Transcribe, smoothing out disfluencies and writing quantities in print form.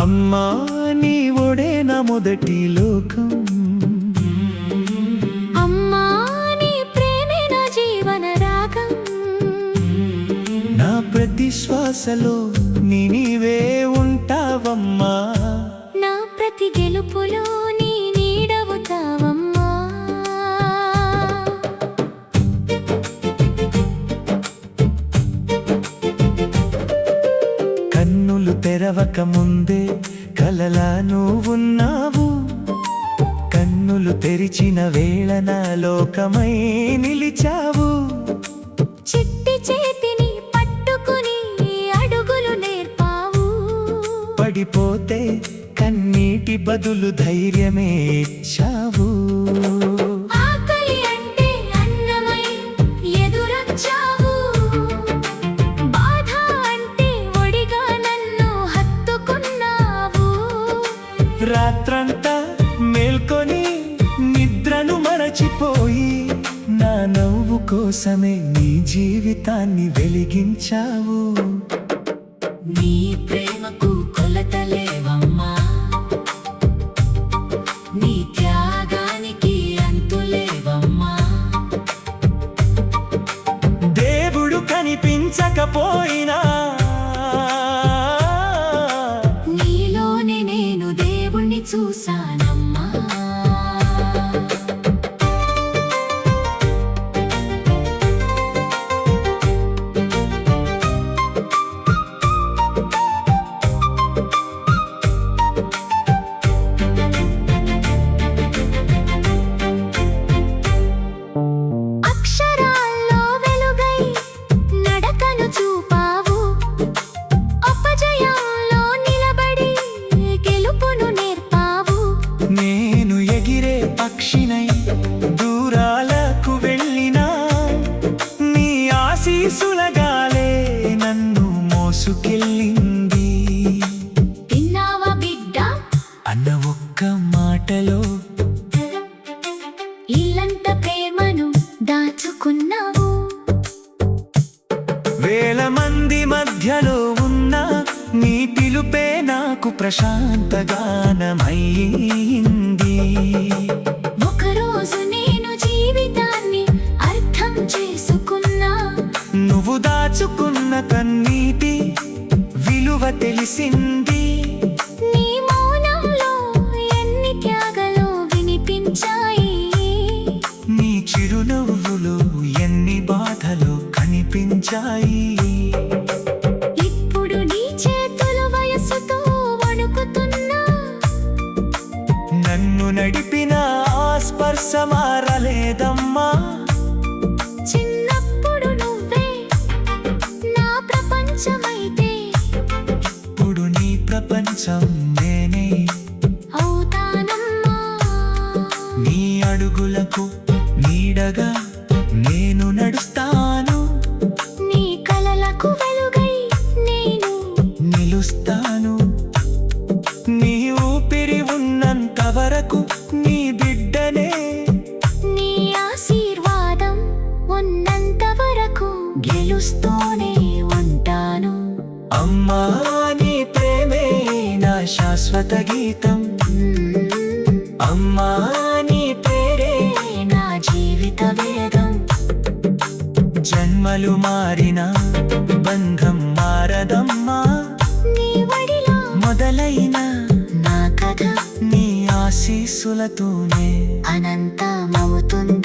అమ్మా నీ ఒడే నా మొదటి లోకం, అమ్మా నీ ప్రేమే నా జీవన రాగం, నా ప్రతి శ్వాసలో నీవే ఉంటావమ్మా, నా ప్రతి గెలుపులో నీ నీడవుతావమ్మా. కన్నులు తెరవక ముందే కలలా నువ్వున్నావు, కన్నులు తెరిచిన వేళ నా లోకమై నిలిచావు. చిట్టి చేతిని పట్టుకుని అడుగులు నేర్పావు, పడిపోతే కన్నీటి బదులు ధైర్యమే ఇచ్చావు. ఆకలి అంటే అన్నమై ఎదురొచ్చావు, బాధ అంటే ఒడిగా నన్ను హత్తుకున్నావు. రాత్రంతా మేల్కొని నిద్రను మరచిపోయి నా నవ్వు కోసమే నీ జీవితాన్ని వెలిగించావు. నీ ప్రేమకు కొలతలేవమ్మా, నీ త్యాగానికి అంతులేవమ్మా. దేవుడు కనిపించకపోయినా నీలోనే నేను దేవుణ్ణి చూశానమ్మా. అక్షరాల్లో వెలుగై నడకను చూపావు, అపజయంలో నిలబడి గెలుపును నేర్పావు. నేను ఎగిరే పక్షినై దూరాలకు వెళ్ళినా నీ ఆశీసులగాలే నన్ను మోసుకెళ్ళింది. తిన్నావా బిడ్డ అన్న ఒక్క మాటలో ఇల్లంత ప్రేమను దాచుకున్నావు. వేల మంది మధ్యలో ఉన్న నీ పిలుపే నాకు ప్రశాంత గానమయ్యింది. ఒకరోజు నేను జీవితాన్ని అర్థం చేసుకున్నా, నువ్వు దాచుకున్న కన్నీటి విలువ తెలిసింది. నీ మౌనంలో ఎన్ని త్యాగలు వినిపించాయి, నీ చిరునవ్వులో ఎన్ని బాధలు కనిపించాయి. ఇప్పుడు నీ చేతులు వయసుతో వణుకుతున్నా, నన్ను నడిపిన ఆ స్పర్శ మారలేదమ్మా. చిన్నప్పుడు నువ్వే నా ప్రపంచమైతే ఇప్పుడు నీ ప్రపంచం నేనే. అవుతానమ్మా. నీ అడుగులకు నీడగా నేను నడుస్తాను, నీ కలలకు వెలుగై నేను నిలుస్తాను. నీ ఊపిరి ఉన్నంత వరకు నీ బిడ్డనే. నీ ఆశీర్వాదం ఉన్నంత వరకు గెలుస్తూనే ఉంటాను. అమ్మా నీ ప్రేమే నా శాశ్వత గీతం, అమ్మా నీ పేరే నా జీవిత వేగం. జన్మలు మారిన బంధం మారదమ్మా, నీ వడిలో మొదలైన నా కథ నీ ఆశీస్సులతోనే అనంతమవుతుంది.